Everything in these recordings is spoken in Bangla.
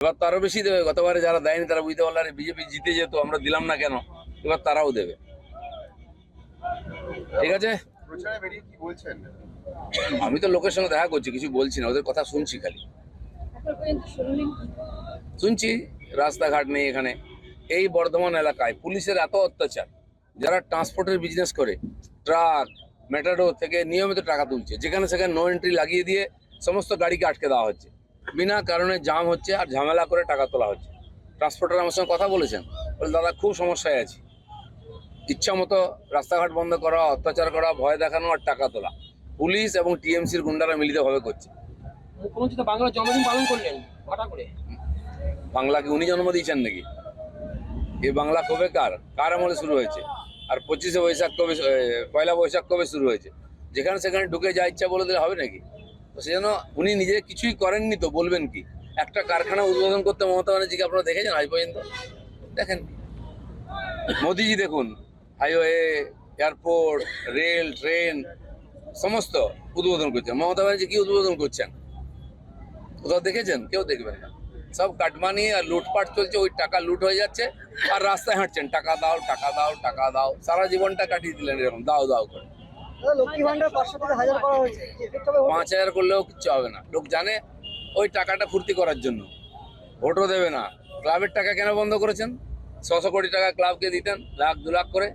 এবার তো আরো বেশি দেবে। গতবারে যারা দেয়নি তারা বুঝতে পারলো আরে বিজেপি জিতে যেত, আমরা দিলাম না কেন, এবার তারাও দেবে। ঠিক আছে, প্রচারে বেরিয়ে কি বলছেন? আমি তো লোকের সঙ্গে দেখা করছি, কিছু বলছি না, ওদের কথা শুনছি, খালি শুনছি। রাস্তাঘাট নেই এখানে, এই বর্ধমান এলাকায় পুলিশের এত অত্যাচার। যারা ট্রান্সপোর্টের বিজনেস করে, ট্রাক মেটাডোর থেকে নিয়মিত টাকা তুলছে, যেখানে সেখানে নো এন্ট্রি লাগিয়ে দিয়ে সমস্ত গাড়িকে আটকে দেওয়া হচ্ছে, বিনা কারণে জাম হচ্ছে আর ঝামেলা করে টাকা তোলা হচ্ছে। ট্রান্সপোর্টার আমার সঙ্গে কথা বলেছেন, বলে দাদা খুব সমস্যায় আছি, ইচ্ছা মতো রাস্তাঘাট বন্ধ করা, অত্যাচার করা, ভয় দেখানো আর টাকা তোলা পুলিশ এবং টিএমসির গুন্ডারা মিলিতভাবে করছে। মুখ্যমন্ত্রী তো বাংলার জন্মদিন পালন করলেন হঠাৎ করে। বাংলাকে উনি জন্ম দিয়েছেন নাকি? এই বাংলা কবে কার আমলে শুরু হয়েছে? আর 25শে বৈশাখ কবে, পয়লা বৈশাখ কবে শুরু হয়েছে? যেখানে সেখানে ঢুকে যা ইচ্ছা বলে দিলে হবে নাকি? তো সেজন্য উনি নিজে কিছুই করেননি, তো বলবেন কি? একটা কারখানা উদ্বোধন করতে মমতা ব্যানার্জিকে আপনারা দেখেছেন আজ পর্যন্ত? দেখেন। মোদিজি দেখুন, হাইওয়ে, এয়ারপোর্ট, রেল, ট্রেন সমস্ত উদ্বোধন করছেন। মমতা ব্যানার্জি কি উদ্বোধন করছেন কোথাও দেখেছেন? কেউ দেখবেন না। সব কাটমানি আর লুটপাট চলছে, ওই টাকা লুট হয়ে যাচ্ছে আর রাস্তায় হাঁটছেন, টাকা দাও টাকা দাও টাকা দাও, সারা জীবনটা কাটিয়ে দিলেন এরকম দাও দাও করে। লক্ষ্মী ভান্ডার 500 থেকে 1000 করা হয়েছে, 5000 করলেও কিচ্ছু হবে না। লোক জানে ওই টাকাটা ফুর্তি করার জন্য, ভোটও দেবে না। ক্লাবের টাকা কেন বন্ধ করেছেন? 600 কোটি টাকা ক্লাবকে দিতেন, লাখ 2 লাখ করে,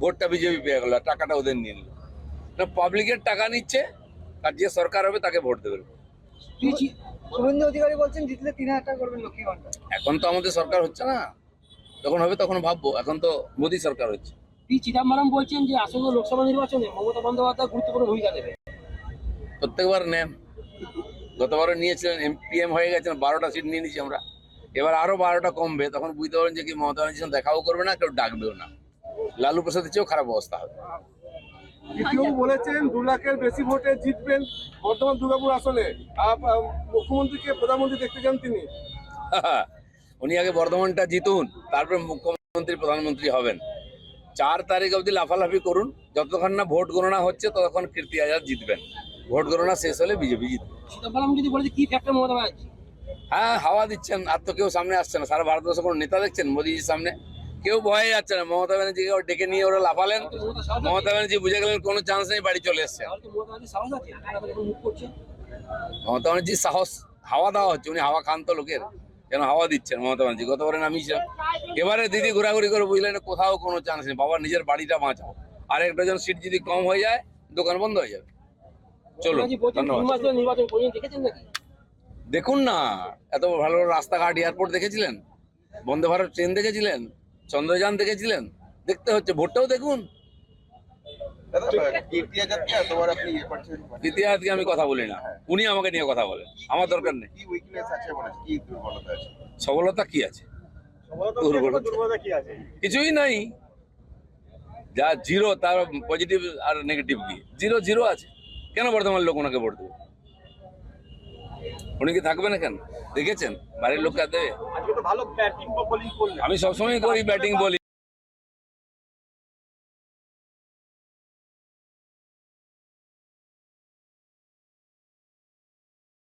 ভোটটা বিজেপি পেয়ে গেল, টাকাটা ওদের নিয়ে নিল। পাবলিকের টাকা নিচ্ছে আর যে সরকার হবে তাকে ভোট দেবে। শুভেন্দু অধিকারী বলছেন জিতলে 3000 টাকা করবেন লক্ষ্মী ভান্ডার। এখন তো আমাদের সরকার হচ্ছে না, যখন হবে তখন ভাববো। এখন তো মোদী সরকার হচ্ছে। পি চিদম্বরম বলছেন যে আসন্ন লোকসভা নির্বাচনে মমতা বন্দ্যোপাধ্যায় গুরুত্বপূর্ণ ভূমিকা দেবে। প্রত্যেকবার নেন, গতবারও নিয়েছিলেন, এমপিএম হয়ে গেছেন, 12টা সিট নিয়ে নিয়েছি আমরা। এবার আরো 12টা কমবে, তখন বুঝতে পারেন যে কি মমতা ব্যানার্জির সঙ্গে দেখাও করবে না, কেউ ডাকবেও না। লালু প্রসাদের চেয়েও খারাপ অবস্থা হবে। দ্বিতীয় বলেছেন 2 লাখের বেশি ভোটে জিতবেন বর্ধমান দুর্গাপুর আসনে। মুখ্যমন্ত্রীকে প্রধানমন্ত্রী দেখতে চান তিনি। উনি আগে বর্ধমানটা জিতুন, তারপরে মুখ্যমন্ত্রী প্রধানমন্ত্রী হবেন। 4 তারিখ অবধি লাফালাফি করুন, যতক্ষণ না ভোট গণনা হচ্ছে ততক্ষণ কীর্তি আজাদ জিতবেন। ভোট গণনা শেষ হলে বিজেপি জিতবে। চিদম্বরম যদি বলে যে কি ফ্যাক্টর মমতা ব্যানার্জি। হ্যাঁ, হাওয়া দিচ্ছেন, আর তো কেউ সামনে আসছে না। সারা ভারতবর্ষে কোনো নেতা দেখছেন মোদীজির সামনে? কেউ ভয়ে যাচ্ছে না। মমতা ব্যানার্জিকে ডেকে নিয়ে ওরা লাফালেন, মমতা ব্যানার্জি বুঝে গেলেন কোনো চান্স নেই, বাড়ি চলে এসছেন। তাহলে কি মমতা ব্যানার্জি সাহস আছে মুখ করছে? মমতা ব্যানার্জির সাহস, হাওয়া দেওয়া হচ্ছে। উনি হাওয়া খান তো লোকের, কেন হাওয়া দিচ্ছেন মমতা ব্যানার্জি? গতবারে নামিয়েছিলাম, এবারে দিদি ঘোরাঘুরি করে বুঝলেন কোথাও কোনো চান্স নেই। বাবা নিজের বাড়িটা বাঁচাও, আর 1 ডজন সিট যদি কম হয়ে যায় দোকান বন্ধ হয়ে যাবে। চলো, ধন্যবাদ। নির্বাচন করে দেখেছেন নাকি? দেখুন না, এত ভালো রাস্তাঘাট, এয়ারপোর্ট দেখেছিলেন? বন্দে ভারত ট্রেন দেখেছিলেন? চন্দ্রযান দেখেছিলেন? দেখতে হচ্ছে, ভোটটাও দেখুন। ইতিহাসকে আমি কথা বলি না, উনি আমাকে নিয়ে কথা বলেন, আমার দরকার নেই। সফলতা কি আছে? কিছুই নাই। যা জিরো, তার পজিটিভ আর নেগেটিভ কি? 0 0 আছে। কেন বর্ধমান লোক ওনাকে ভোট দেবে? উনি কি থাকবে না কেন? দেখেছেন বাড়ির লোক দেবে? আমি সবসময় করি ব্যাটিং বলি।